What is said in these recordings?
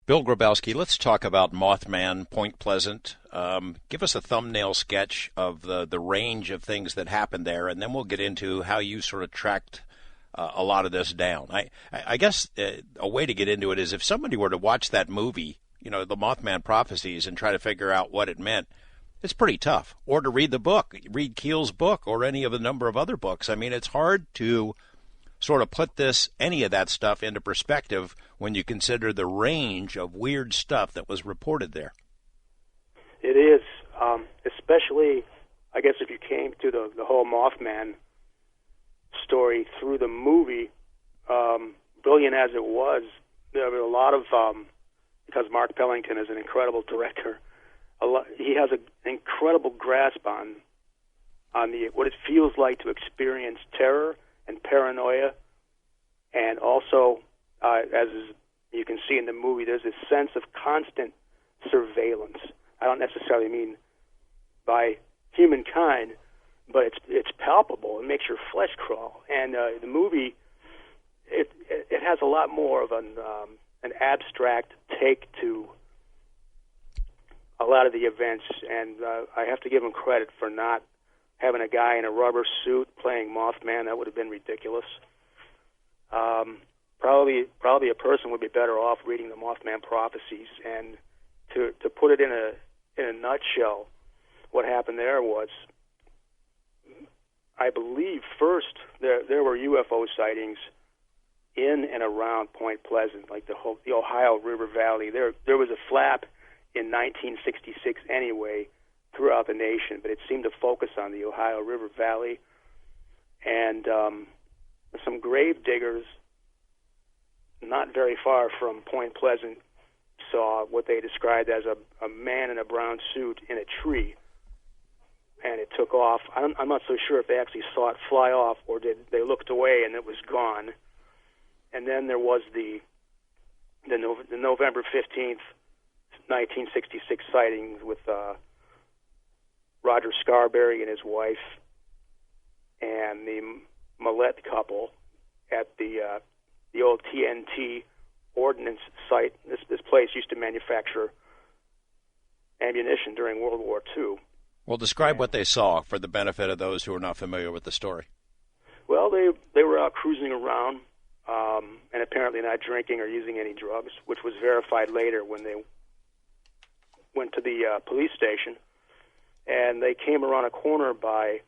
Bill Grabowski, let's talk about Mothman, Point Pleasant. Give us a thumbnail sketch of the range of things that happened there, and then we'll get into how you sort of tracked a lot of this down. I guess a way to get into it is if somebody were to watch that movie, the Mothman Prophecies, and try to figure out what it meant, it's pretty tough. Or to read the book, read Keel's book, or any of a number of other books. I mean, it's hard to sort of put any of that stuff into perspective when you consider the range of weird stuff that was reported there. It is, especially, I guess, if you came to the whole Mothman story through the movie, brilliant as it was, there were a lot of, because Mark Pellington is an incredible director, he has an incredible grasp on what it feels like to experience terror and paranoia, and also, as you can see in the movie, there's this sense of constant surveillance. I don't necessarily mean by humankind, but it's palpable. It makes your flesh crawl. And the movie, it has a lot more of an abstract take to a lot of the events, and I have to give him credit for not having a guy in a rubber suit playing Mothman. That would have been ridiculous. Probably a person would be better off reading the Mothman Prophecies. And to put it in a nutshell, what happened there was, I believe first there were UFO sightings in and around Point Pleasant, like the Ohio River Valley. There was a flap in 1966 anyway, throughout the nation, but it seemed to focus on the Ohio River Valley. And some grave diggers not very far from Point Pleasant saw what they described as a man in a brown suit in a tree, and it took off. I'm not so sure if they actually saw it fly off or did they looked away and it was gone. And then there was the November 15th, 1966 sightings with Roger Scarberry and his wife and the Millette couple at the old TNT ordnance site. This place used to manufacture ammunition during World War II. Well, describe what they saw for the benefit of those who are not familiar with the story. Well, they were out cruising around and apparently not drinking or using any drugs, which was verified later when they went to the police station. And they came around a corner by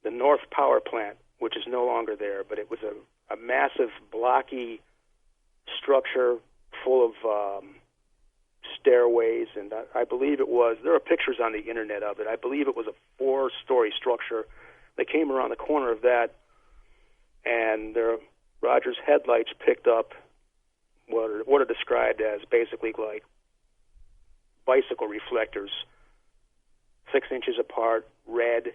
the North Power Plant, which is no longer there, but it was a massive, blocky structure full of stairways, and I believe it was, there are pictures on the internet of it, I believe it was a 4-story structure. They came around the corner of that, and Roger's headlights picked up what are described as basically like bicycle reflectors, 6 inches apart, red,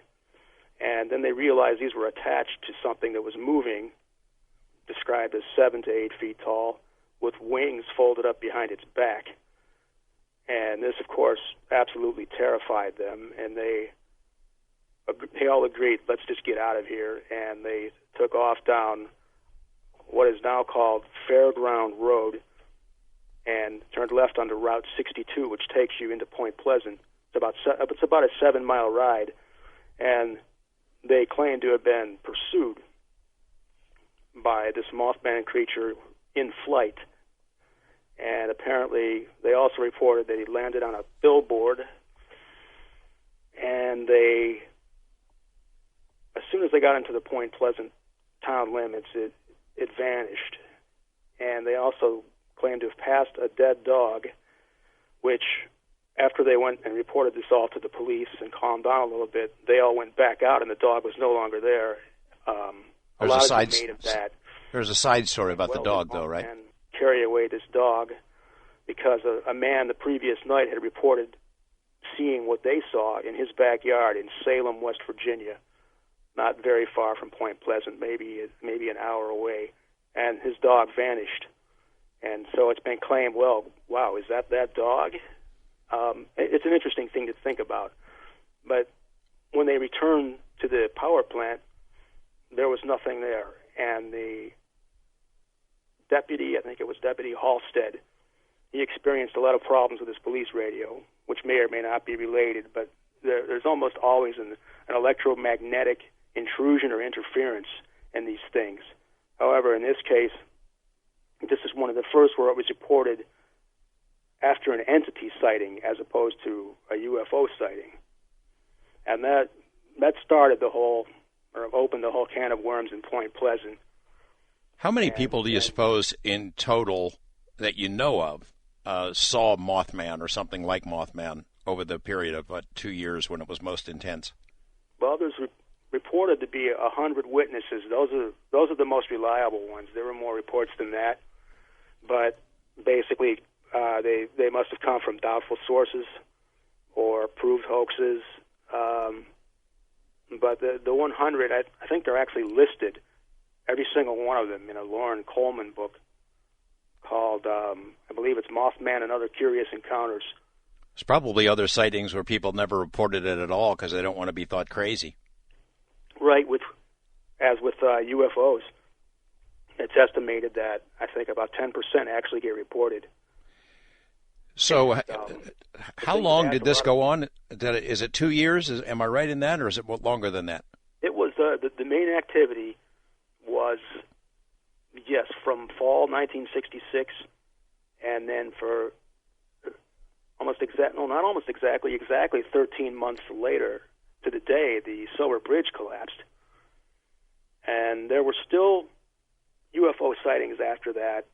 and then they realized these were attached to something that was moving, described as 7 to 8 feet tall, with wings folded up behind its back. And this, of course, absolutely terrified them, and they all agreed, let's just get out of here, and they took off down what is now called Fairground Road and turned left onto Route 62, which takes you into Point Pleasant. It's about a 7-mile ride, and they claim to have been pursued by this Mothman creature in flight. And apparently they also reported that he landed on a billboard, and as soon as they got into the Point Pleasant town limits, it vanished. And they also claimed to have passed a dead dog, which, after they went and reported this all to the police and calmed down a little bit, they all went back out, and the dog was no longer there. A lot of it made of that. There's a side story about the dog, though, right? And carry away this dog because a man the previous night had reported seeing what they saw in his backyard in Salem, West Virginia, not very far from Point Pleasant, maybe an hour away, and his dog vanished. And so it's been claimed, well, wow, is that dog? It's an interesting thing to think about. But when they returned to the power plant, there was nothing there. And the deputy, I think it was Deputy Halstead, he experienced a lot of problems with his police radio, which may or may not be related, but there's almost always an electromagnetic intrusion or interference in these things. However, in this case, this is one of the first where it was reported after an entity sighting as opposed to a UFO sighting. And that started the whole, or opened the whole can of worms in Point Pleasant. How many people do you suppose in total that you know of saw Mothman or something like Mothman over the period of 2 years when it was most intense? Well, there's reported to be 100 witnesses. Those are the most reliable ones. There were more reports than that, but basically they must have come from doubtful sources or proved hoaxes. But the 100, I think they're actually listed, every single one of them, in a Lauren Coleman book called, I believe it's Mothman and Other Curious Encounters. There's probably other sightings where people never reported it at all because they don't want to be thought crazy. Right, as with UFOs. It's estimated that I think about 10% actually get reported. So how long did this go on? Is it 2 years? Am I right in that, or is it longer than that? It was the main activity was, yes, from fall 1966, and then for exactly 13 months later to the day, the Silver Bridge collapsed. And there were still UFO sightings after that.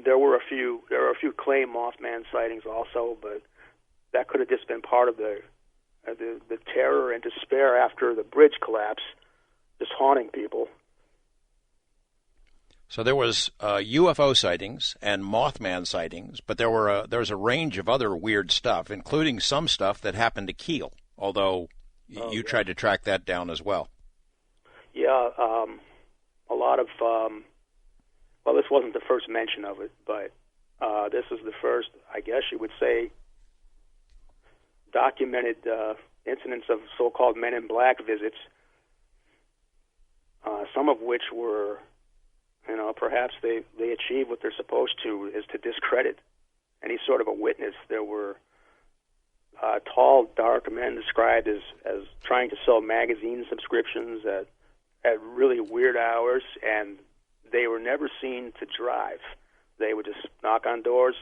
There were a few claimed Mothman sightings also, but that could have just been part of the terror and despair after the bridge collapse, just haunting people. So there was UFO sightings and Mothman sightings, but there was a range of other weird stuff, including some stuff that happened to Kiel, although you tried to track that down as well. Yeah, a lot of, well, this wasn't the first mention of it, but this is the first, I guess you would say, documented incidents of so-called Men in Black visits, some of which were, perhaps they achieve what they're supposed to, is to discredit any sort of a witness. There were tall, dark men described as trying to sell magazine subscriptions at really weird hours, and they were never seen to drive. They would just knock on doors,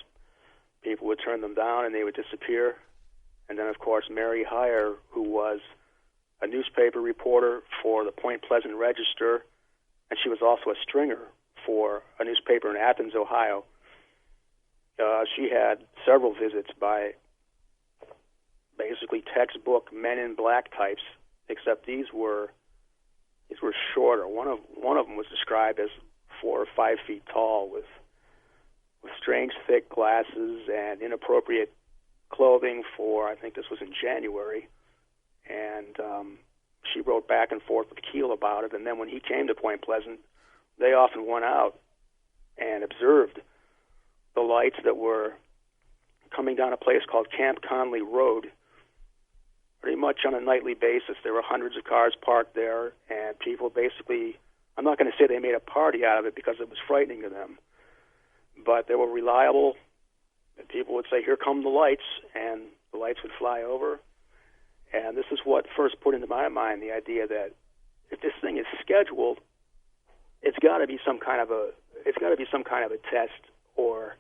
people would turn them down, and they would disappear. And then, of course, Mary Heyer, who was a newspaper reporter for the Point Pleasant Register, and she was also a stringer for a newspaper in Athens, Ohio. She had several visits by basically textbook Men in Black types, except these were shorter. One of them was described as 4 or 5 feet tall, with strange thick glasses and inappropriate clothing for, I think this was in January, and she wrote back and forth with Keel about it. And then when he came to Point Pleasant, they often went out and observed the lights that were coming down a place called Camp Conley Road pretty much on a nightly basis. There were hundreds of cars parked there, and people basically, I'm not going to say they made a party out of it because it was frightening to them, but they were reliable. And people would say, "Here come the lights," and the lights would fly over. And this is what first put into my mind the idea that if this thing is scheduled, it's got to be some kind of a test, or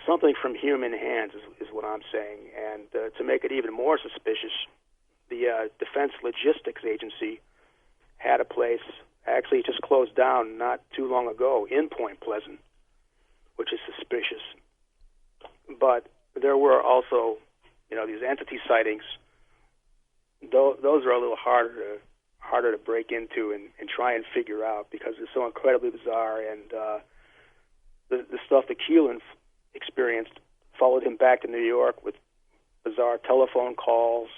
something from human hands is what I'm saying. And to make it even more suspicious, the Defense Logistics Agency had a place, actually just closed down not too long ago, in Point Pleasant, which is suspicious. But there were also, these entity sightings. Those are a little harder to break into and try and figure out because they're so incredibly bizarre. And the stuff that Keelan experienced followed him back to New York with bizarre telephone calls,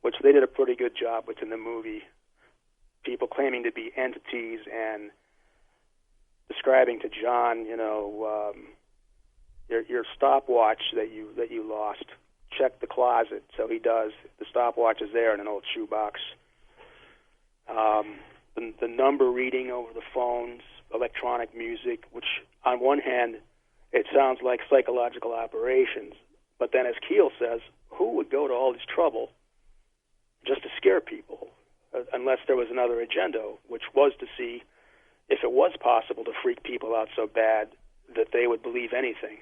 which they did a pretty good job with in the movie. People claiming to be entities and describing to John, your stopwatch that you lost. Check the closet. So he does. The stopwatch is there in an old shoebox. The number reading over the phones, electronic music, which on one hand it sounds like psychological operations. But then, as Keel says, who would go to all this trouble just to scare people, unless there was another agenda, which was to see if it was possible to freak people out so bad that they would believe anything.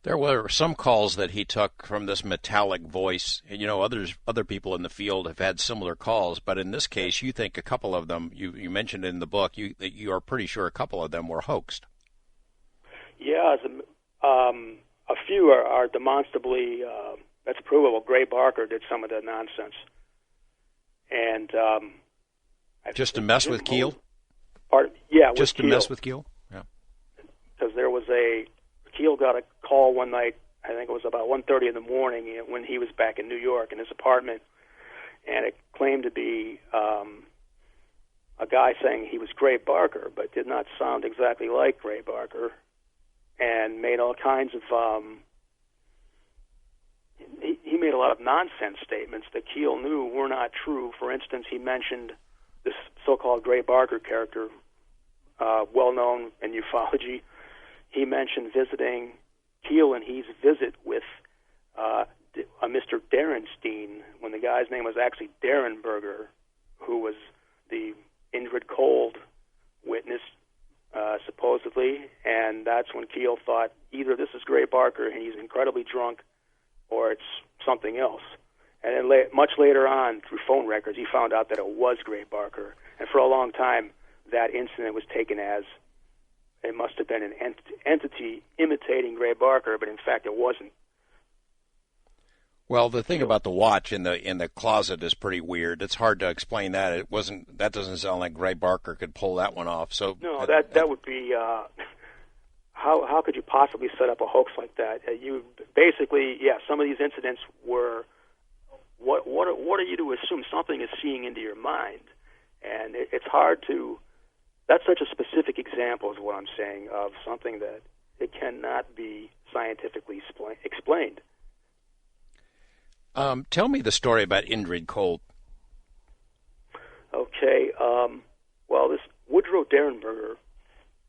There were some calls that he took from this metallic voice. You know, other people in the field have had similar calls, but in this case, you think a couple of them, you mentioned in the book, you are pretty sure a couple of them were hoaxed. Yeah, a few are demonstrably, that's provable. Gray Barker did some of the nonsense. And just to mess with Keel? Yeah, just to Keel. Mess with Keel? Yeah. Because Keel got a call one night, I think it was about 1:30 in the morning when he was back in New York in his apartment, and it claimed to be a guy saying he was Gray Barker, but did not sound exactly like Gray Barker, and made all kinds of he made a lot of nonsense statements that Keel knew were not true. For instance, he mentioned this so-called Gray Barker character, well known in ufology. He mentioned visiting Keel and he's visit with a Mr. Derenstein, when the guy's name was actually Derenberger, who was the Indrid Cold witness, supposedly. And that's when Keel thought either this is Gray Barker and he's incredibly drunk, or it's something else. And then much later on, through phone records, he found out that it was Gray Barker. And for a long time, that incident was taken as it must have been an entity imitating Gray Barker, but in fact it wasn't. Well, the thing about the watch in the closet is pretty weird. It's hard to explain that. It wasn't. That doesn't sound like Gray Barker could pull that one off. So no, that would be. How could you possibly set up a hoax like that? You basically, some of these incidents were. What are you to assume? Something is seeing into your mind, and it's hard to. That's such a specific example, is what I'm saying, of something that it cannot be scientifically explained. Tell me the story about Indrid Cold. Okay. Well, this Woodrow Derenberger,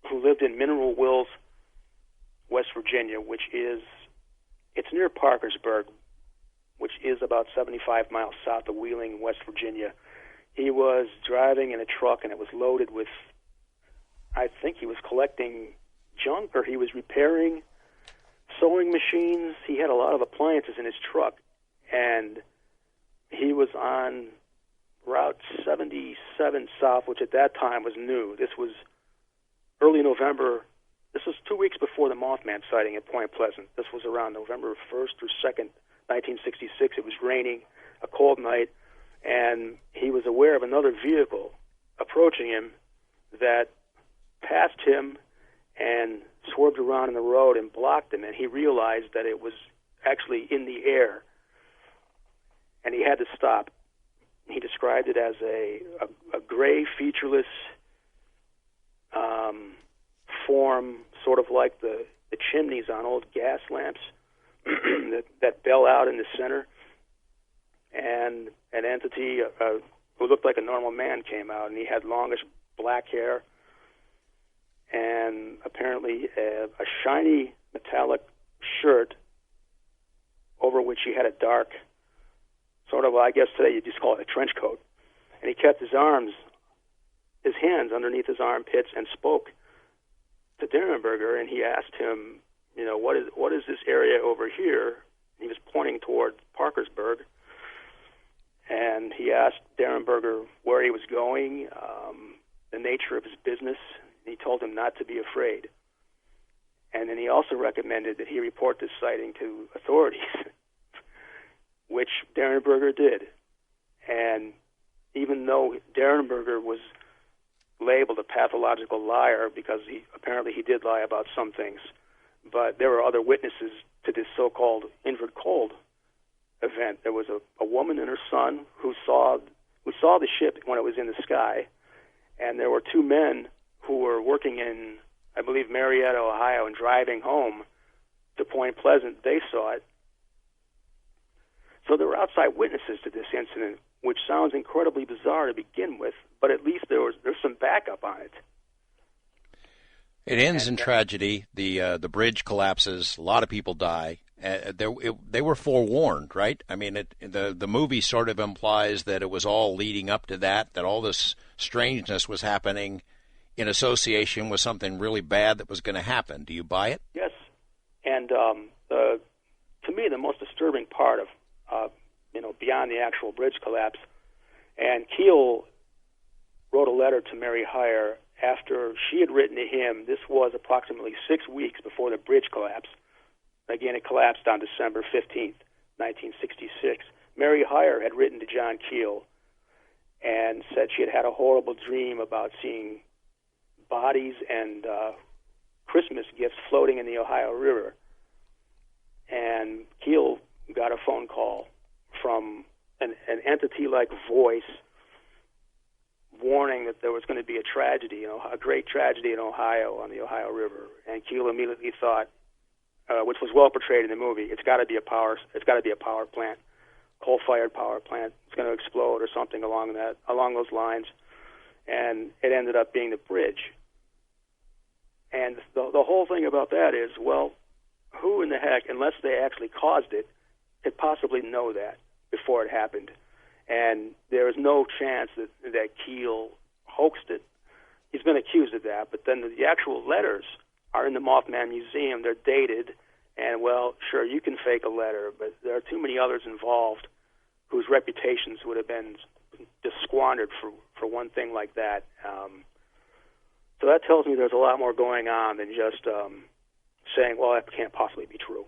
who lived in Mineral Wells, West Virginia, it's near Parkersburg, which is about 75 miles south of Wheeling, West Virginia. He was driving in a truck, and it was loaded with, I think he was collecting junk, or he was repairing sewing machines. He had a lot of appliances in his truck, and he was on Route 77 South, which at that time was new. This was early November. This was 2 weeks before the Mothman sighting at Point Pleasant. This was around November 1st or 2nd, 1966. It was raining, a cold night, and he was aware of another vehicle approaching him that passed him and swerved around in the road and blocked him, and he realized that it was actually in the air, and he had to stop. He described it as a gray, featureless form, sort of like the chimneys on old gas lamps that bell out in the center, and an entity who looked like a normal man came out, and he had longish black hair, and apparently a shiny metallic shirt over which he had a dark, sort of, I guess today you'd just call it a trench coat. And he kept his hands underneath his armpits, and spoke to Derenberger, and he asked him, what is this area over here? He was pointing toward Parkersburg, and he asked Derenberger where he was going, the nature of his business. He told him not to be afraid. And then he also recommended that he report this sighting to authorities, which Derenberger did. And even though Derenberger was labeled a pathological liar, because he did lie about some things, but there were other witnesses to this so-called Indrid Cold event. There was a woman and her son who saw the ship when it was in the sky, and there were two men who were working in, I believe, Marietta, Ohio, and driving home to Point Pleasant. They saw it. So there were outside witnesses to this incident, which sounds incredibly bizarre to begin with, but at least there's some backup on it. It ends in tragedy. The bridge collapses. A lot of people die. They were forewarned, right? I mean, the movie sort of implies that it was all leading up to that all this strangeness was happening in association with something really bad that was going to happen. Do you buy it? Yes. And to me, the most disturbing part of, beyond the actual bridge collapse, and Keel wrote a letter to Mary Hyre after she had written to him. This was approximately 6 weeks before the bridge collapse. Again, it collapsed on December 15th, 1966. Mary Hyre had written to John Keel and said she had had a horrible dream about seeing bodies and Christmas gifts floating in the Ohio River. And Keel got a phone call from an entity-like voice warning that there was going to be a tragedy, a great tragedy in Ohio on the Ohio River. And Keel immediately thought, which was well portrayed in the movie, it's got to be a power plant, coal-fired power plant. It's going to explode or something along those lines. And it ended up being the bridge. And the whole thing about that is, well, who in the heck, unless they actually caused it, could possibly know that before it happened? And there is no chance that Keel hoaxed it. He's been accused of that, but then the actual letters are in the Mothman Museum. They're dated, and, well, sure, you can fake a letter, but there are too many others involved whose reputations would have been just squandered for one thing like that. So that tells me there's a lot more going on than just saying, well, that can't possibly be true.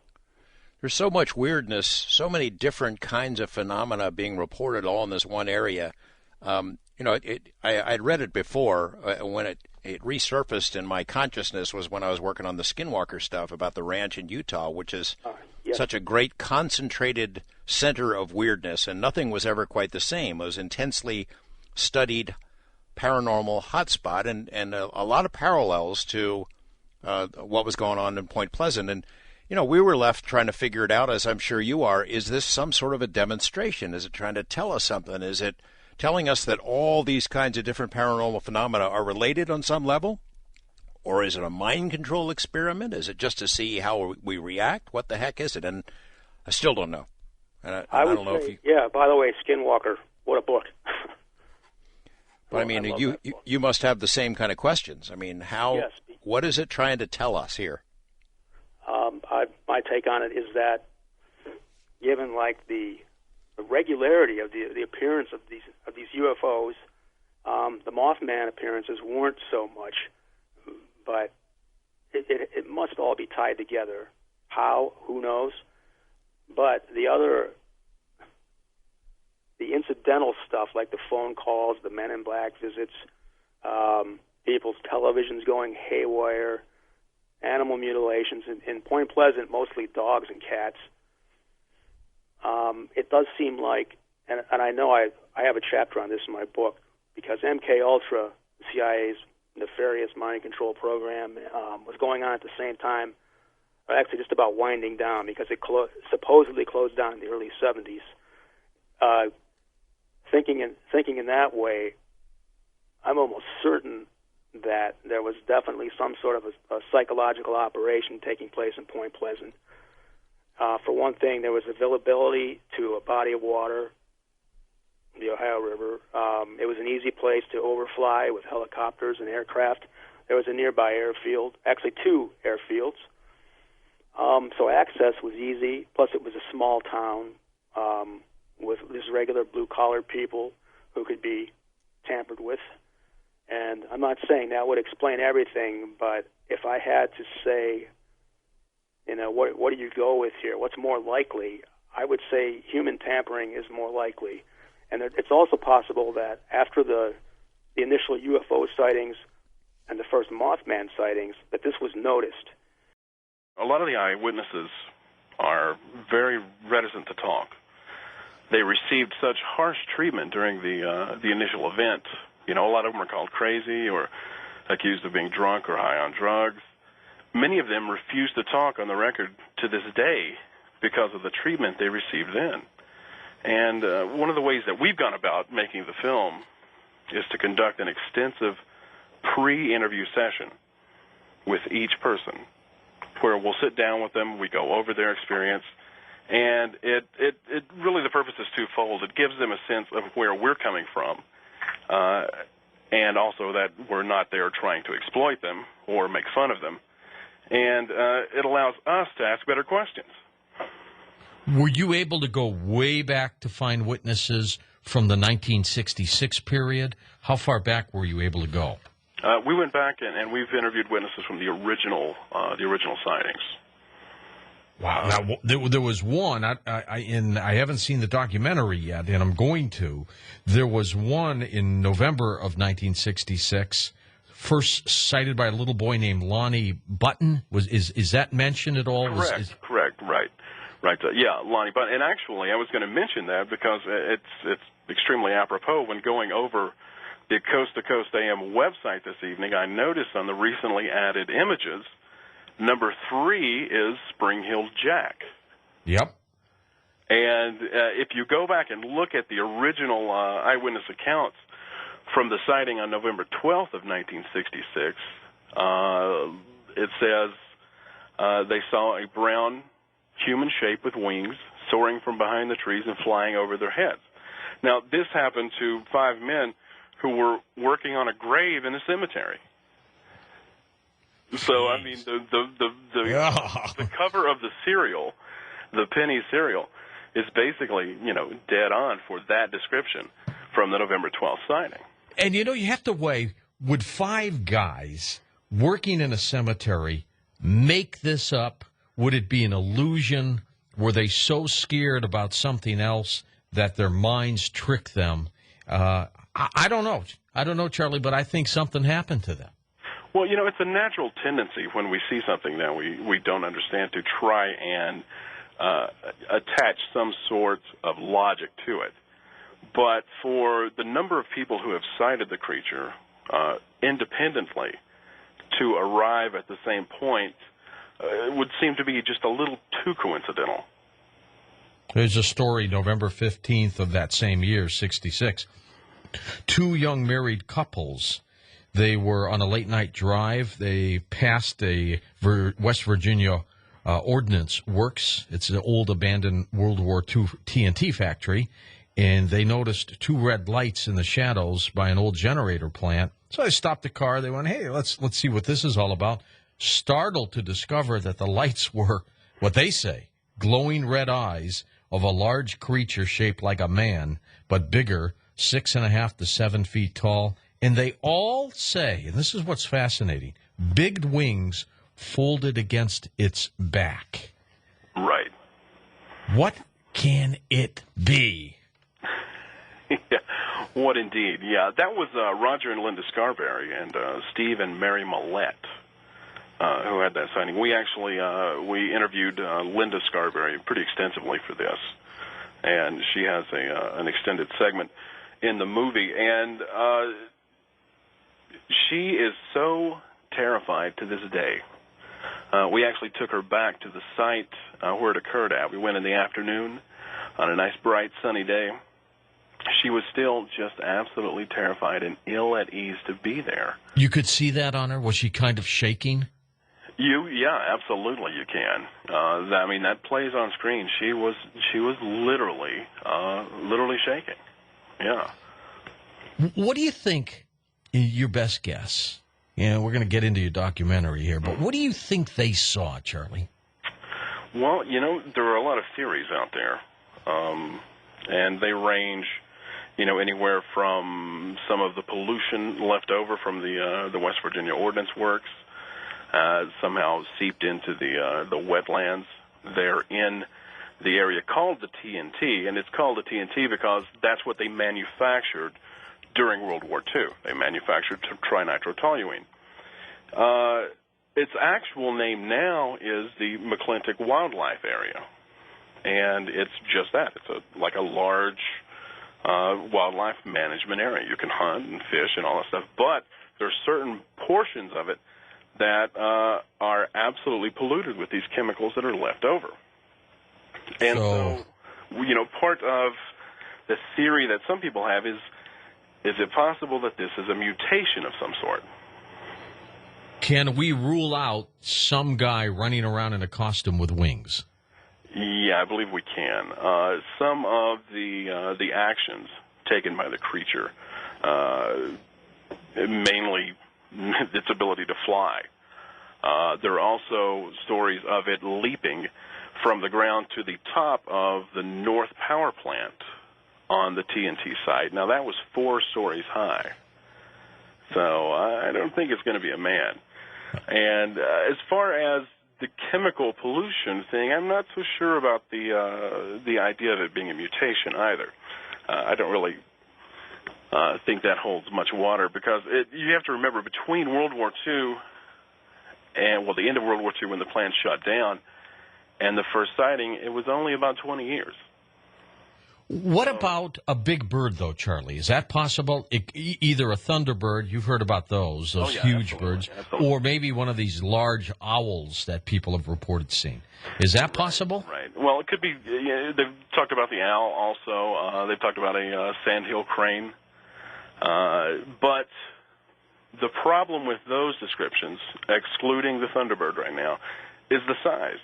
There's so much weirdness, so many different kinds of phenomena being reported all in this one area. I'd read it before. When it resurfaced in my consciousness was when I was working on the Skinwalker stuff about the ranch in Utah, which is such a great concentrated center of weirdness, and nothing was ever quite the same. It was intensely studied paranormal hotspot, and a lot of parallels to what was going on in Point Pleasant. And we were left trying to figure it out, as I'm sure you are. Is this some sort of a demonstration? Is it trying to tell us something? Is it telling us that all these kinds of different paranormal phenomena are related on some level? Or is it a mind control experiment? Is it just to see how we react? What the heck is it? And I still don't know. And I don't know if you... Yeah, by the way, Skinwalker, what a book. But I mean, you must have the same kind of questions. I mean, Yes. What is it trying to tell us here? My take on it is that, given like the regularity of the appearance of these UFOs, the Mothman appearances weren't so much, but it must all be tied together. How? Who knows? But the incidental stuff, like the phone calls, the Men in Black visits, people's televisions going haywire, animal mutilations, in Point Pleasant, mostly dogs and cats. It does seem like, and I know I have a chapter on this in my book, because MK Ultra, the CIA's nefarious mind control program, was going on at the same time, actually just about winding down, because it supposedly closed down in the early 70s. Thinking in that way, I'm almost certain that there was definitely some sort of a psychological operation taking place in Point Pleasant. For one thing, there was availability to a body of water, the Ohio River. It was an easy place to overfly with helicopters and aircraft. There was a nearby airfield, actually two airfields. So access was easy, plus it was a small town with just regular blue-collar people who could be tampered with. And I'm not saying that would explain everything, but if I had to say, what do you go with here? What's more likely? I would say human tampering is more likely. And it's also possible that after the initial UFO sightings and the first Mothman sightings, that this was noticed. A lot of the eyewitnesses are very reticent to talk. They received such harsh treatment during the initial event. A lot of them are called crazy or accused of being drunk or high on drugs. Many of them refuse to talk on the record to this day because of the treatment they received then. And one of the ways that we've gone about making the film is to conduct an extensive pre-interview session with each person, where we'll sit down with them, we go over their experience, and it really, the purpose is twofold. It gives them a sense of where we're coming from, and also that we're not there trying to exploit them or make fun of them, and it allows us to ask better questions. Were you able to go way back to find witnesses from the 1966 period? How far back were you able to go? We went back and we've interviewed witnesses from the original sightings. Wow! Now there was one. I haven't seen the documentary yet, and I'm going to. There was one in November of 1966, first sighted by a little boy named Lonnie Button. Is that mentioned at all? Correct. Right. Yeah, Lonnie Button. And actually, I was going to mention that because it's extremely apropos when going over the Coast to Coast AM website this evening. I noticed on the recently added images, number 3 is Spring Hill Jack. Yep. And if you go back and look at the original eyewitness accounts from the sighting on November 12th of 1966, it says they saw a brown human shape with wings soaring from behind the trees and flying over their heads. Now, this happened to 5 men who were working on a grave in a cemetery. So, I mean, the cover of the cereal, the penny cereal, is basically, dead on for that description from the November 12th sighting. And, you have to weigh, would 5 guys working in a cemetery make this up? Would it be an illusion? Were they so scared about something else that their minds trick them? I don't know. I don't know, Charlie, but I think something happened to them. Well, it's a natural tendency when we see something that we don't understand to try and attach some sort of logic to it. But for the number of people who have sighted the creature independently to arrive at the same point, it would seem to be just a little too coincidental. There's a story, November 15th of that same year, 66. 2 young married couples, they were on a late-night drive. They passed a West Virginia ordnance works. It's an old abandoned World War II TNT factory, and they noticed 2 red lights in the shadows by an old generator plant. So they stopped the car. They went, hey, let's see what this is all about. Startled to discover that the lights were, what they say, glowing red eyes of a large creature shaped like a man, but bigger, 6.5 to 7 feet tall. And they all say, and this is what's fascinating, big wings folded against its back. Right. What can it be? Yeah, what indeed? Yeah, that was Roger and Linda Scarberry and Steve and Mary Millette. Who had that sighting. We actually we interviewed Linda Scarberry pretty extensively for this, and she has an extended segment in the movie, and she is so terrified to this day. We actually took her back to the site where it occurred at. We went in the afternoon on a nice, bright, sunny day. She was still just absolutely terrified and ill at ease to be there. You could see that on her? Was she kind of shaking? Yeah, absolutely, you can. I mean, that plays on screen. She was literally shaking. Yeah. What do you think? Your best guess. We're going to get into your documentary here, but what do you think they saw, Charlie? Well, there are a lot of theories out there, and they range, anywhere from some of the pollution left over from the West Virginia Ordnance Works. Somehow seeped into the wetlands there in the area called the TNT, and it's called the TNT because that's what they manufactured during World War II. They manufactured trinitrotoluene. Its actual name now is the McClintock Wildlife Area, and it's just that. It's like a large wildlife management area. You can hunt and fish and all that stuff, but there are certain portions of it that are absolutely polluted with these chemicals that are left over. And so part of the theory that some people have is it possible that this is a mutation of some sort? Can we rule out some guy running around in a costume with wings? Yeah, I believe we can. Some of the actions taken by the creature, mainly its ability to fly. There are also stories of it leaping from the ground to the top of the North Power Plant on the TNT site. Now, that was 4 stories high. So I don't think it's going to be a man. And as far as the chemical pollution thing, I'm not so sure about the idea of it being a mutation either. I don't really think that holds much water, because you have to remember, between World War II and, well, the end of World War II when the plant shut down and the first sighting, it was only about 20 years. What about a big bird, though, Charlie? Is that possible? Either a thunderbird, you've heard about those huge birds, or maybe one of these large owls that people have reported seeing. Is that possible? Right. Well, it could be. They've talked about the owl also. They've talked about a sandhill crane. But the problem with those descriptions, excluding the thunderbird right now, is the size.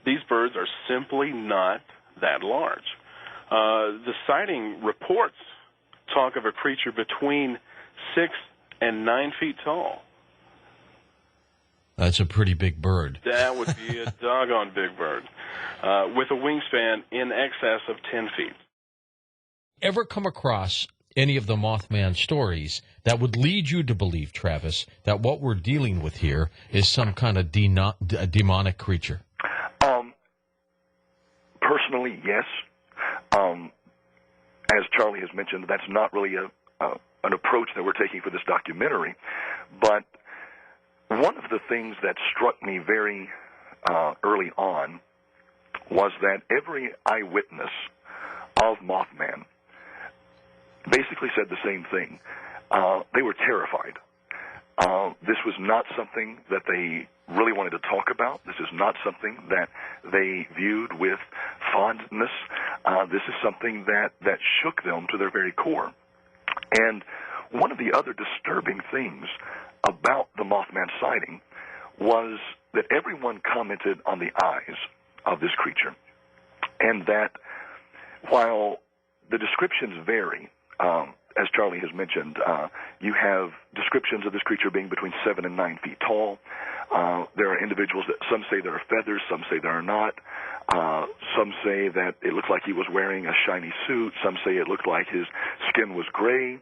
These birds are simply not that large. The sighting reports talk of a creature between 6 and 9 feet tall. That's a pretty big bird. That would be a doggone big bird, with a wingspan in excess of 10 feet. Ever come across any of the Mothman stories that would lead you to believe, Travis, that what we're dealing with here is some kind of demonic creature? Personally, yes. As Charlie has mentioned, that's not really an approach that we're taking for this documentary. But one of the things that struck me very early on was that every eyewitness of Mothman basically said the same thing. They were terrified. This was not something that they really wanted to talk about. This is not something that they viewed with fondness. This is something that shook them to their very core. And one of the other disturbing things about the Mothman sighting was that everyone commented on the eyes of this creature, and that while the descriptions vary, as Charlie has mentioned, you have descriptions of this creature being between 7 and 9 feet tall. There are individuals that some say there are feathers, some say there are not. Some say that it looked like he was wearing a shiny suit. Some say it looked like his skin was gray.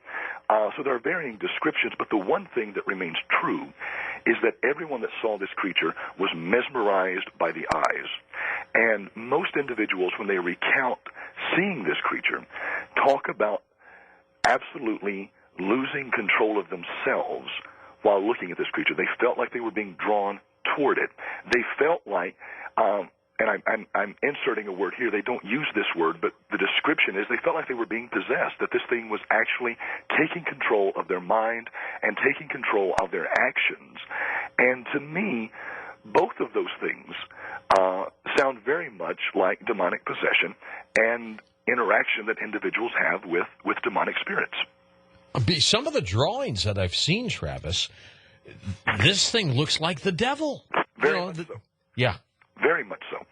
So there are varying descriptions, but the one thing that remains true is that everyone that saw this creature was mesmerized by the eyes. And most individuals, when they recount seeing this creature, talk about absolutely losing control of themselves while looking at this creature. They felt like they were being drawn toward it. They felt like, and I'm inserting a word here, they don't use this word, but the description is they felt like they were being possessed, that this thing was actually taking control of their mind and taking control of their actions. And to me, both of those things sound very much like demonic possession and interaction that individuals have with demonic spirits. Some of the drawings that I've seen, Travis, this thing looks like the devil. Very much so. Yeah. Very much so.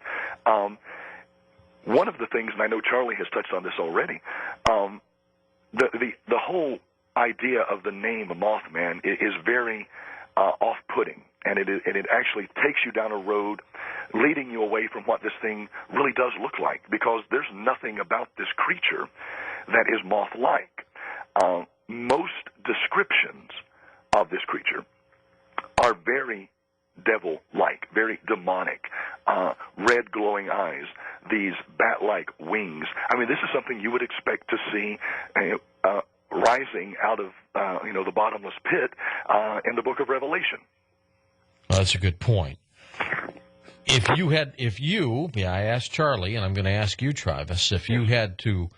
One of the things, and I know Charlie has touched on this already, the whole idea of the name Mothman is very off-putting, and it actually takes you down a road leading you away from what this thing really does look like, because there's nothing about this creature that is moth-like. Most descriptions of this creature are very devil-like, very demonic, red glowing eyes, these bat-like wings. I mean, this is something you would expect to see rising out of the bottomless pit in the book of Revelation. Well, that's a good point. I asked Charlie, and I'm going to ask you, Travis, if you had to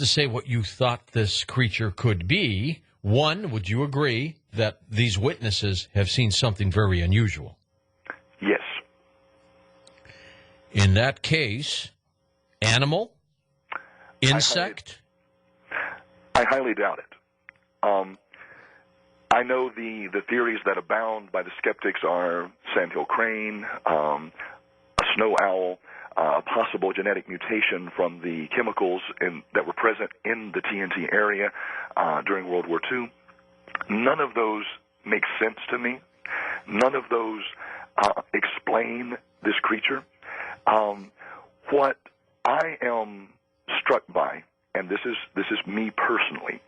say what you thought this creature could be, one, would you agree that these witnesses have seen something very unusual? Yes. In that case, animal? Insect? I highly doubt it. I know the theories that abound by the skeptics are sandhill crane, a snow owl, possible genetic mutation from the chemicals that were present in the TNT area during World War II. None of those make sense to me. None of those explain this creature. What I am struck by, and this is me personally,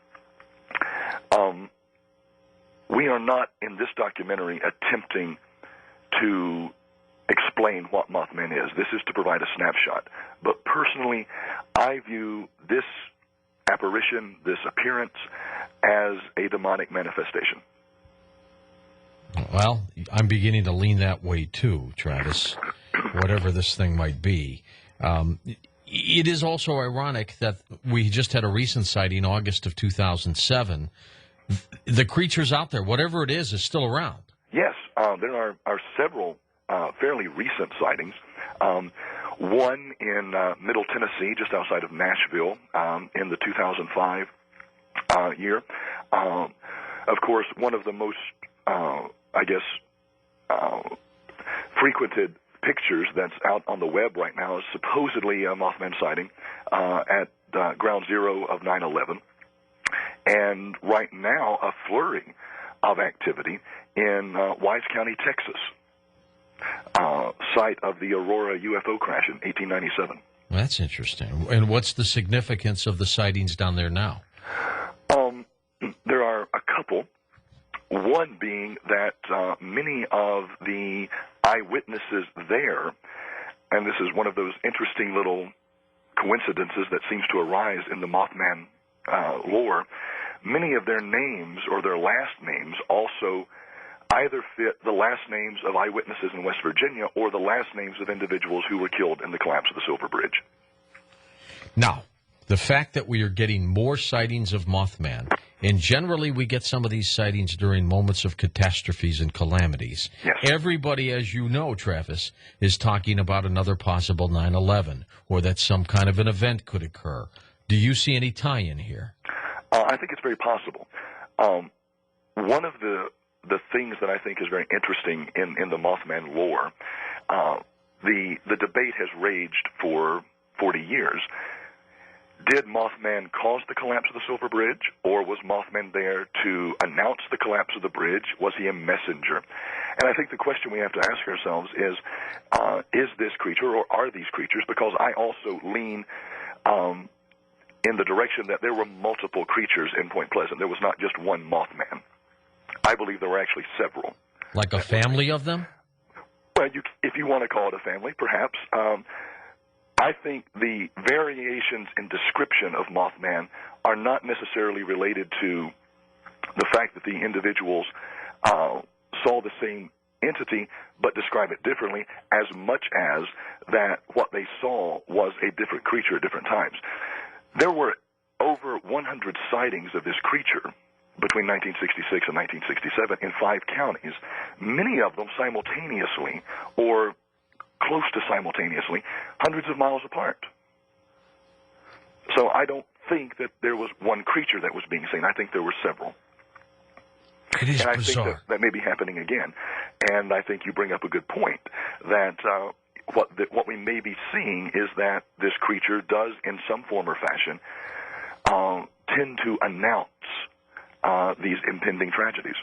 we are not in this documentary attempting to explain what Mothman is. This is to provide a snapshot. But personally, I view this apparition, this appearance, as a demonic manifestation. Well, I'm beginning to lean that way too, Travis, whatever this thing might be. It is also ironic that we just had a recent sighting, August of 2007. The creature's out there. Whatever it is still around. Yes, there are several fairly recent sightings. One in Middle Tennessee, just outside of Nashville, in the 2005 year. Of course, one of the most, frequented pictures that's out on the web right now is supposedly a Mothman sighting at ground zero of 9/11. And right now, a flurry of activity in Wise County, Texas, site of the Aurora UFO crash in 1897. That's interesting. And what's the significance of the sightings down there now? There are a couple. One being that many of the eyewitnesses there, and this is one of those interesting little coincidences that seems to arise in the Mothman lore, many of their names or their last names also either fit the last names of eyewitnesses in West Virginia or the last names of individuals who were killed in the collapse of the Silver Bridge. Now, the fact that we are getting more sightings of Mothman, and generally we get some of these sightings during moments of catastrophes and calamities. Yes. Everybody, as you know, Travis, is talking about another possible 9/11, or that some kind of an event could occur. Do you see any tie-in here? I think it's very possible. One of the things that I think is very interesting in the Mothman lore, the debate has raged for 40 years. Did Mothman cause the collapse of the Silver Bridge, or was Mothman there to announce the collapse of the bridge? Was he a messenger? And I think the question we have to ask ourselves is this creature, or are these creatures? Because I also lean in the direction that there were multiple creatures in Point Pleasant. There was not just one Mothman. I believe there were actually several. Like a family of them? Well, if you want to call it a family, perhaps. I think the variations in description of Mothman are not necessarily related to the fact that the individuals saw the same entity but describe it differently, as much as that what they saw was a different creature at different times. There were over 100 sightings of this creature between 1966 and 1967 in 5 counties, many of them simultaneously or close to simultaneously, hundreds of miles apart. So I don't think that there was one creature that was being seen. I think there were several. It is and I bizarre. think that may be happening again. And I think you bring up a good point, that what we may be seeing is that this creature does, in some form or fashion, tend to announce these impending tragedies.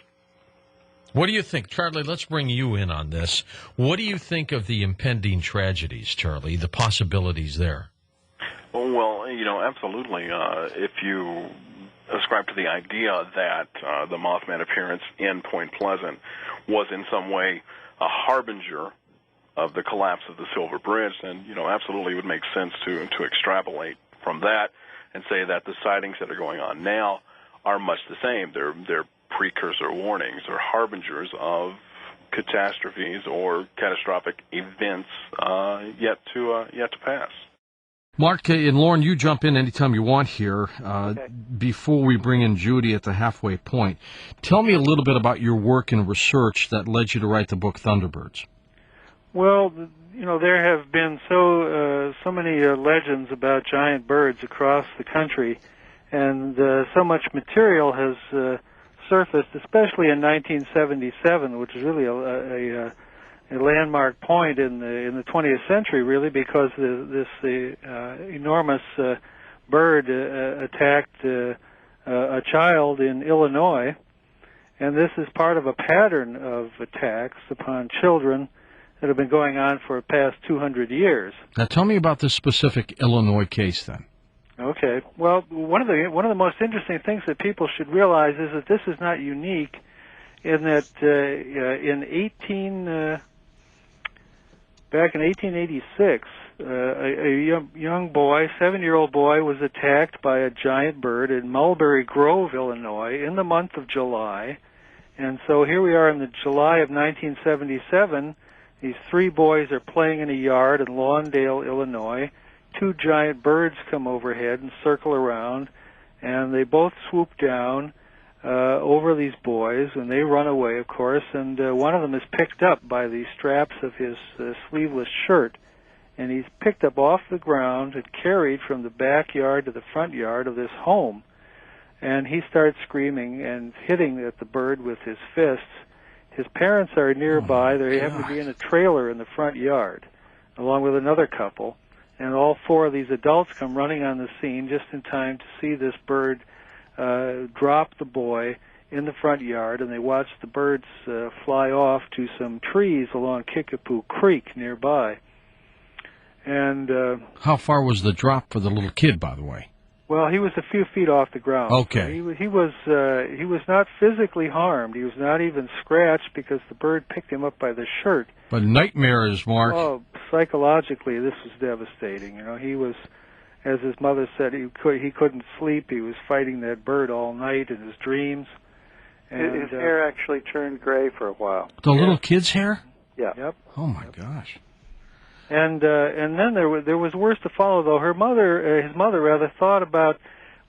What do you think? Charlie, let's bring you in on this. What do you think of the impending tragedies, Charlie, the possibilities there? Well, absolutely. If you ascribe to the idea that the Mothman appearance in Point Pleasant was in some way a harbinger of the collapse of the Silver Bridge, then, absolutely it would make sense to extrapolate from that and say that the sightings that are going on now are much the same. They're precursor warnings or harbingers of catastrophes or catastrophic events yet to pass. Mark and Lauren, you jump in anytime you want here. Okay. Before we bring in Judy at the halfway point, tell me a little bit about your work and research that led you to write the book Thunderbirds. Well, there have been so many legends about giant birds across the country, and so much material has surfaced, especially in 1977, which is really a landmark point in the 20th century, really, because this enormous bird attacked a child in Illinois, and this is part of a pattern of attacks upon children that have been going on for the past 200 years. Now, tell me about this specific Illinois case, then. Okay. Well, one of the most interesting things that people should realize is that this is not unique, in that back in 1886, a young boy, 7-year-old boy, was attacked by a giant bird in Mulberry Grove, Illinois, in the month of July. And so here we are in the July of 1977. These 3 boys are playing in a yard in Lawndale, Illinois. 2 giant birds come overhead and circle around, and they both swoop down over these boys, and they run away, of course, and one of them is picked up by the straps of his sleeveless shirt, and he's picked up off the ground and carried from the backyard to the front yard of this home, and he starts screaming and hitting at the bird with his fists. His parents are nearby. They happen to be in a trailer in the front yard, along with another couple. And all 4 of these adults come running on the scene just in time to see this bird drop the boy in the front yard, and they watch the birds fly off to some trees along Kickapoo Creek nearby. And how far was the drop for the little kid, by the way? Well, he was a few feet off the ground. Okay. So he was not physically harmed. He was not even scratched because the bird picked him up by the shirt. But nightmares, Mark. Oh, psychologically, this was devastating. You know, he was, as his mother said, he couldn't sleep. He was fighting that bird all night in his dreams. And, his hair actually turned gray for a while. The little kid's hair? Yeah. Yep. Oh my gosh. And then there was worse to follow, though. His mother rather, thought about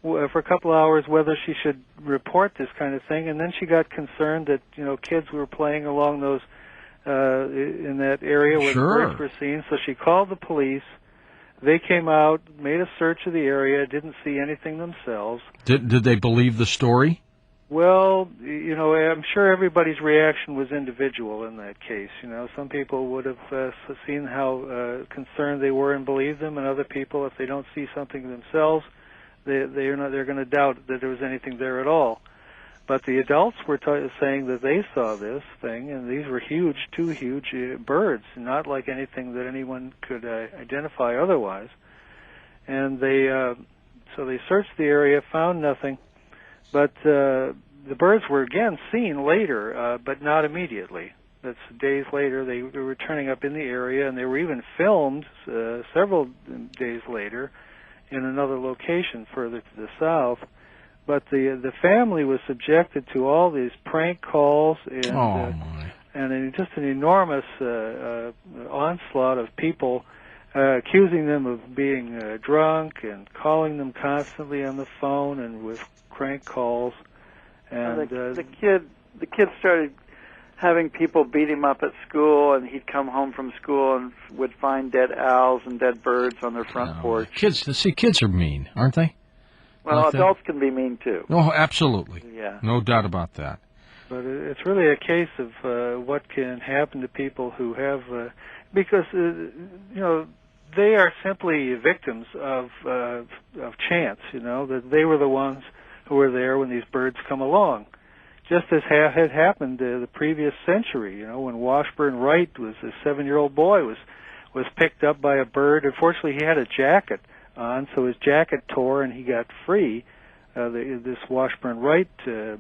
for a couple hours whether she should report this kind of thing, and then she got concerned that kids were playing along those in that area where the birds were seen. So she called the police. They came out, made a search of the area, didn't see anything themselves. Did they believe the story? Well, I'm sure everybody's reaction was individual in that case. Some people would have seen how concerned they were and believed them, and other people, if they don't see something themselves, they're going to doubt that there was anything there at all. But the adults were saying that they saw this thing, and these were 2 huge birds, not like anything that anyone could identify otherwise. And so they searched the area, found nothing. But the birds were again seen later, but not immediately. That's days later. They were turning up in the area, and they were even filmed several days later in another location further to the south. But the family was subjected to all these prank calls and just an enormous onslaught of people accusing them of being drunk and calling them constantly on the phone and with crank calls. And the kid started having people beat him up at school, and he'd come home from school and would find dead owls and dead birds on their front porch. Kids are mean, aren't they? Well, adults can be mean too. No, absolutely. Yeah. No doubt about that. But it's really a case of what can happen to people who have, because they are simply victims of chance. That they were the ones who were there when these birds come along, just as had happened the previous century. When Washburn Wright was a 7-year-old boy was picked up by a bird. Unfortunately, he had a jacket on, so his jacket tore and he got free. This Washburn Wright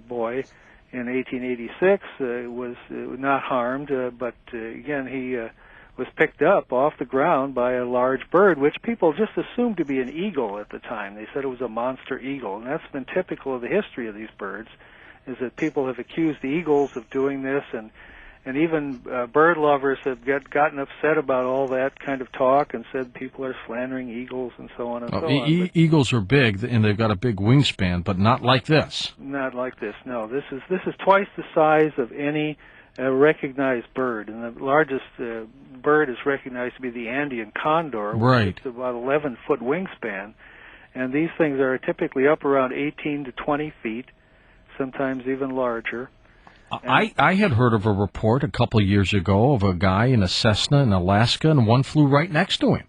boy in 1886 was not harmed, but again he was picked up off the ground by a large bird, which people just assumed to be an eagle at the time. They said it was a monster eagle, and that's been typical of the history of these birds, is that people have accused the eagles of doing this, and even bird lovers have gotten upset about all that kind of talk and said people are slandering eagles and so on and so on. Eagles are big, and they've got a big wingspan, but not like this. Not like this, no. This is twice the size of any recognized bird, and the largest bird is recognized to be the Andean condor, which is about 11-foot wingspan, and these things are typically up around 18 to 20 feet, sometimes even larger. I had heard of a report a couple of years ago of a guy in a Cessna in Alaska, and one flew right next to him.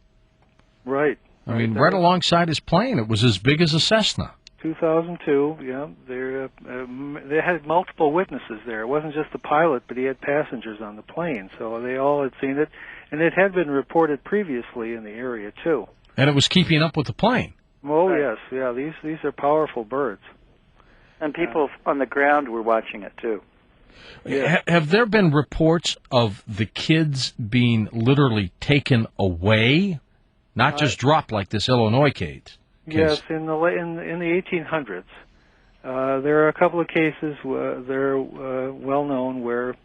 Right. I mean, right alongside his plane. It was as big as a Cessna. 2002, yeah. They had multiple witnesses there. It wasn't just the pilot, but he had passengers on the plane, so they all had seen it. And it had been reported previously in the area, too. And it was keeping up with the plane. Oh, yes, yeah. These are powerful birds. And people on the ground were watching it, too. Yeah. Have there been reports of the kids being literally taken away, not just dropped like this Illinois case? Yes, in the 1800s, there are a couple of cases. They're well known where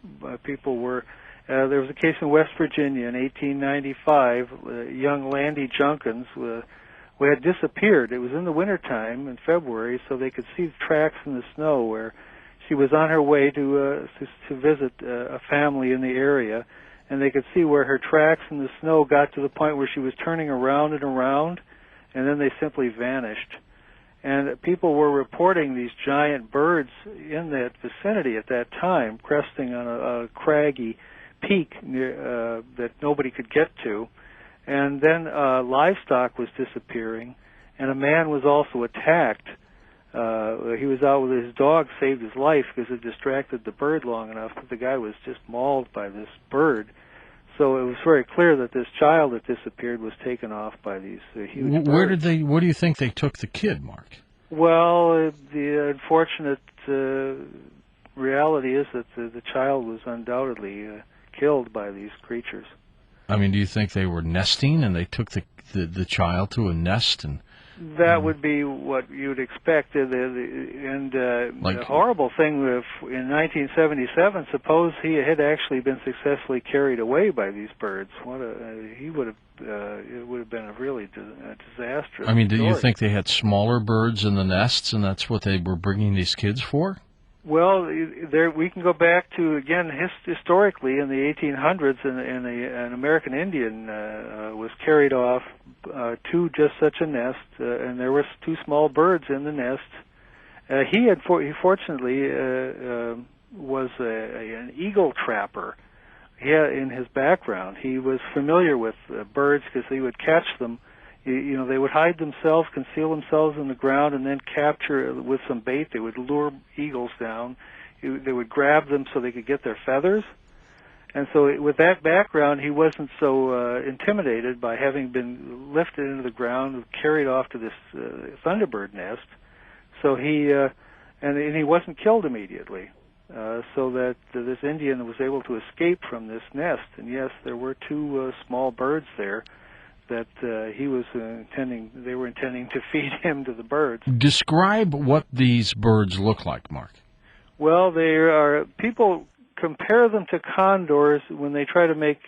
people were. There was a case in West Virginia in 1895. Young Landy Junkins who had disappeared. It was in the wintertime in February, so they could see the tracks in the snow where she was on her way to visit a family in the area, and they could see where her tracks in the snow got to the point where she was turning around and around, and then they simply vanished. And people were reporting these giant birds in that vicinity at that time, cresting on a craggy peak near, that nobody could get to. And then livestock was disappearing, and a man was also attacked. He was out with his dog, saved his life because it distracted the bird long enough that the guy was just mauled by this bird. So it was very clear that this child that disappeared was taken off by these huge birds. Where do you think they took the kid, Mark? Well, the unfortunate reality is that the child was undoubtedly killed by these creatures. I mean, do you think they were nesting and they took the child to a nest? And that would be what you'd expect. The horrible thing, in 1977, suppose he had actually been successfully carried away by these birds. It would have been a really disastrous. I mean, do you think they had smaller birds in the nests, and that's what they were bringing these kids for? Well, we can go back to, again, historically in the 1800s, an American Indian was carried off to just such a nest, and there were two small birds in the nest. He fortunately was an eagle trapper. In his background, he was familiar with birds because he would catch them. They would hide themselves, conceal themselves in the ground, and then capture with some bait. They would lure eagles down. They would grab them so they could get their feathers. And so with that background, he wasn't so intimidated by having been lifted into the ground and carried off to this thunderbird nest. So he wasn't killed immediately. So that this Indian was able to escape from this nest. And yes, there were two small birds there that they were intending to feed him to the birds. Describe what these birds look like, Mark. Well, people compare them to condors when they try to make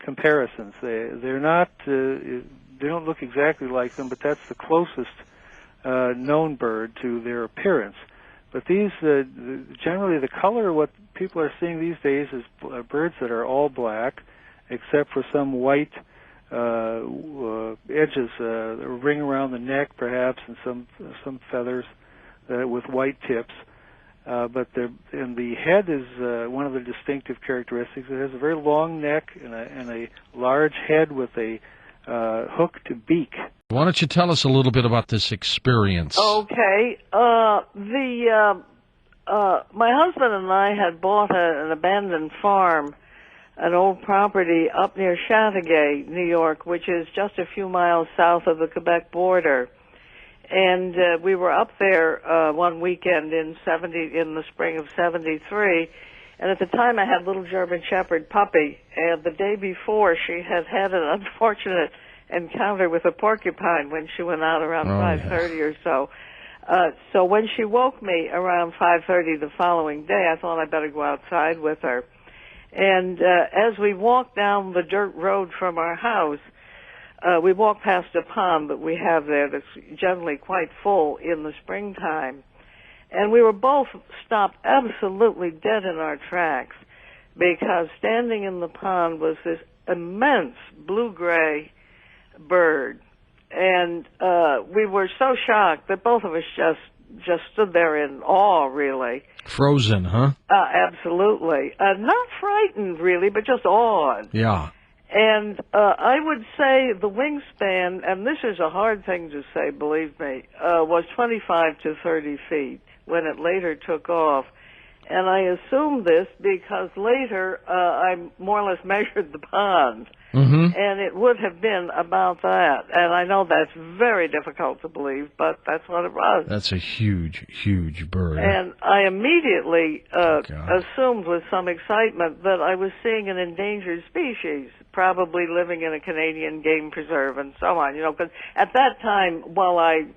comparisons. They're not, they don't look exactly like them, but that's the closest known bird to their appearance. But these, generally the color, what people are seeing these days is birds that are all black, except for some white edges, a ring around the neck perhaps, and some feathers with white tips. But the head is one of the distinctive characteristics. It has a very long neck and a large head with a hooked beak. Why don't you tell us a little bit about this experience? Okay. My husband and I had bought an abandoned farm, an old property up near Chateauguay, New York, which is just a few miles south of the Quebec border. And we were up there one weekend in the spring of '73, and at the time I had a little German Shepherd puppy, and the day before she had an unfortunate encounter with a porcupine when she went out around 5:30 or so. So when she woke me around 5:30 the following day, I thought I'd better go outside with her. And as we walked down the dirt road from our house, we walked past a pond that we have there that's generally quite full in the springtime. And we were both stopped absolutely dead in our tracks because standing in the pond was this immense blue-gray bird. And we were so shocked that both of us just just stood there in awe, really. Frozen, huh? Absolutely. Not frightened, really, but just awed. Yeah. And I would say the wingspan, and this is a hard thing to say, believe me, was 25 to 30 feet when it later took off. And I assume this because later I more or less measured the pond, and it would have been about that. And I know that's very difficult to believe, but that's what it was. That's a huge, huge bird. And I immediately assumed with some excitement that I was seeing an endangered species, probably living in a Canadian game preserve and so on. You know, because at that time, while I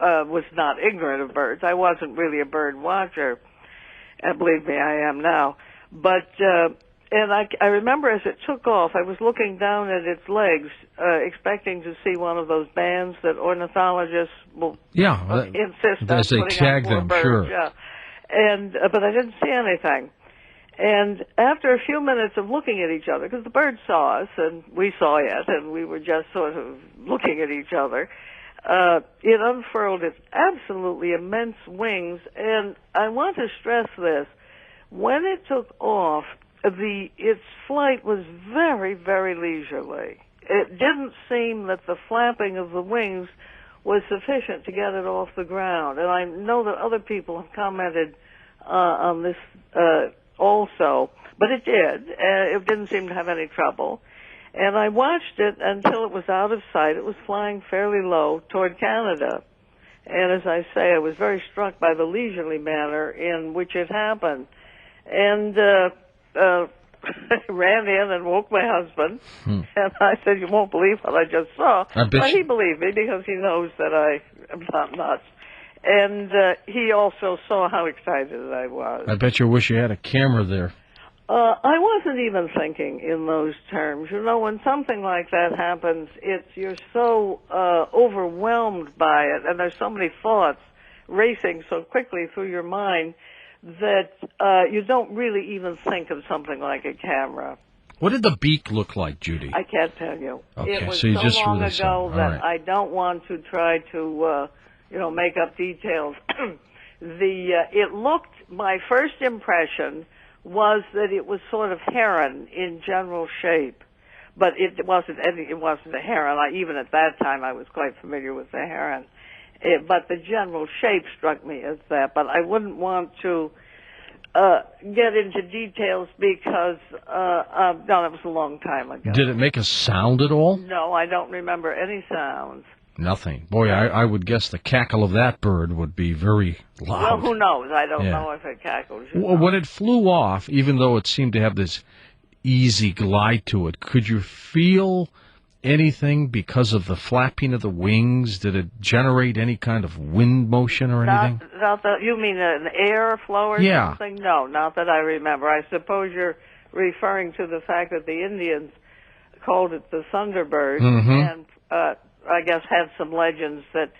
was not ignorant of birds, I wasn't really a bird watcher. And believe me, I am now. But, and I remember as it took off, I was looking down at its legs, expecting to see one of those bands that ornithologists will insist on as they putting tag on them, birds. sure. Yeah. And, but I didn't see anything. And after a few minutes of looking at each other, because the bird saw us and we saw it, and we were just sort of looking at each other, it unfurled its absolutely immense wings, and I want to stress this. When it took off, its flight was very, very leisurely. It didn't seem that the flapping of the wings was sufficient to get it off the ground, and I know that other people have commented on this also, but it did. It didn't seem to have any trouble. And I watched it until it was out of sight. It was flying fairly low toward Canada. And as I say, I was very struck by the leisurely manner in which it happened. And I ran in and woke my husband. And I said, "You won't believe what I just saw." But he believed me because he knows that I am not nuts. And he also saw how excited I was. I bet you wish you had a camera there. I wasn't even thinking in those terms. You know, when something like that happens, you're so overwhelmed by it, and there's so many thoughts racing so quickly through your mind that you don't really even think of something like a camera. What did the beak look like, Judy? I can't tell you. Okay, it was so you so just long really ago that right. I don't want to try to, make up details. My first impression was that it was sort of heron in general shape, but it wasn't a heron. Even at that time, I was quite familiar with the heron. But the general shape struck me as that. But I wouldn't want to get into details because that was a long time ago. Did it make a sound at all? No, I don't remember any sounds. Nothing. Boy, I would guess the cackle of that bird would be very loud. Well, who knows? I don't know if it cackles. Well, when it flew off, even though it seemed to have this easy glide to it, could you feel anything because of the flapping of the wings? Did it generate any kind of wind motion or anything? You mean an airflow or something? No, not that I remember. I suppose you're referring to the fact that the Indians called it the Thunderbird, and I guess had some legends that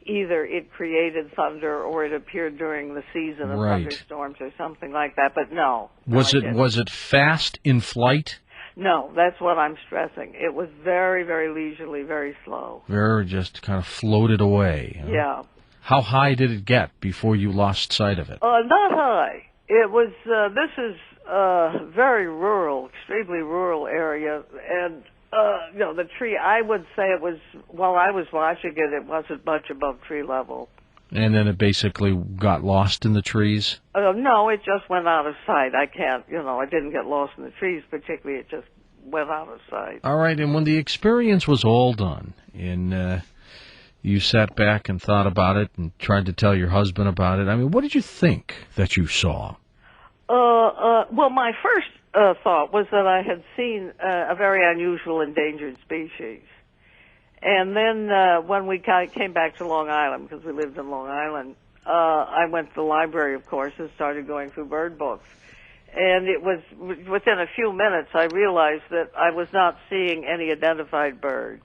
either it created thunder or it appeared during the season of thunderstorms or something like that. But no. Was it fast in flight? No, that's what I'm stressing. It was very, very leisurely, very slow. Very just kind of floated away. Huh? Yeah. How high did it get before you lost sight of it? Not high. It was. This is very rural, extremely rural area, and. The tree, I would say it was, while I was watching it, it wasn't much above tree level. And then it basically got lost in the trees? No, it just went out of sight. I didn't get lost in the trees particularly. It just went out of sight. All right, and when the experience was all done, and you sat back and thought about it and tried to tell your husband about it, I mean, what did you think that you saw? Well, my first thought was that I had seen a very unusual endangered species. And then when we came back to Long Island, because we lived in Long Island, I went to the library, of course, and started going through bird books. And it was within a few minutes I realized that I was not seeing any identified bird.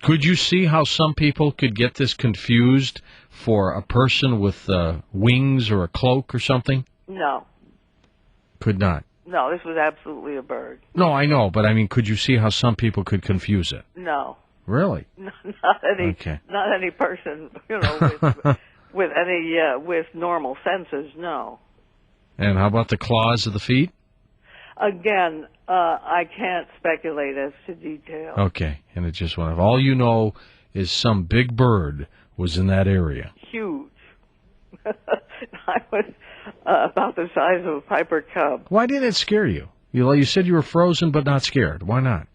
Could you see how some people could get this confused for a person with wings or a cloak or something? No. Could not? No, this was absolutely a bird. No, I know, but I mean, could you see how some people could confuse it? No. Really? Not any person, with with normal senses, no. And how about the claws of the feet? Again, I can't speculate as to detail. Okay, and it just went off. All you know is some big bird was in that area. Huge. I was about the size of a Piper cub. Why did it scare you? You said you were frozen but not scared. Why not?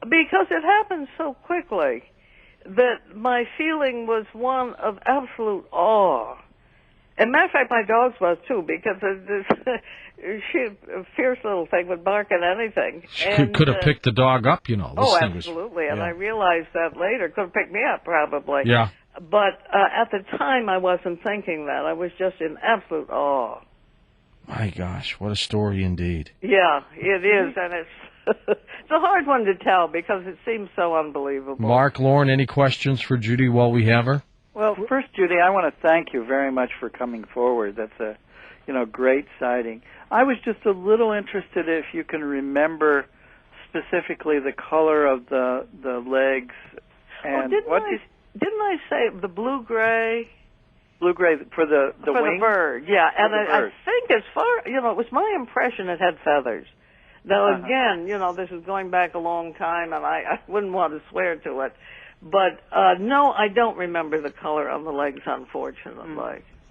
Because it happened so quickly that my feeling was one of absolute awe. And matter of fact, my dogs was too, because a fierce little thing would bark at anything. She could have picked the dog up, This thing absolutely. Was, and I realized that later. Could have picked me up, probably. Yeah. But at the time, I wasn't thinking that. I was just in absolute awe. My gosh, what a story indeed. Yeah, it is, and it's a hard one to tell because it seems so unbelievable. Mark, Lauren, any questions for Judy while we have her? Well, first, Judy, I want to thank you very much for coming forward. That's a, great sighting. I was just a little interested if you can remember specifically the color of the legs and didn't I say the blue-gray? Blue-gray for the for wing? the bird, yeah. And I think as far, it was my impression it had feathers. Now, again, this is going back a long time, and I wouldn't want to swear to it. But, no, I don't remember the color on the legs, unfortunately.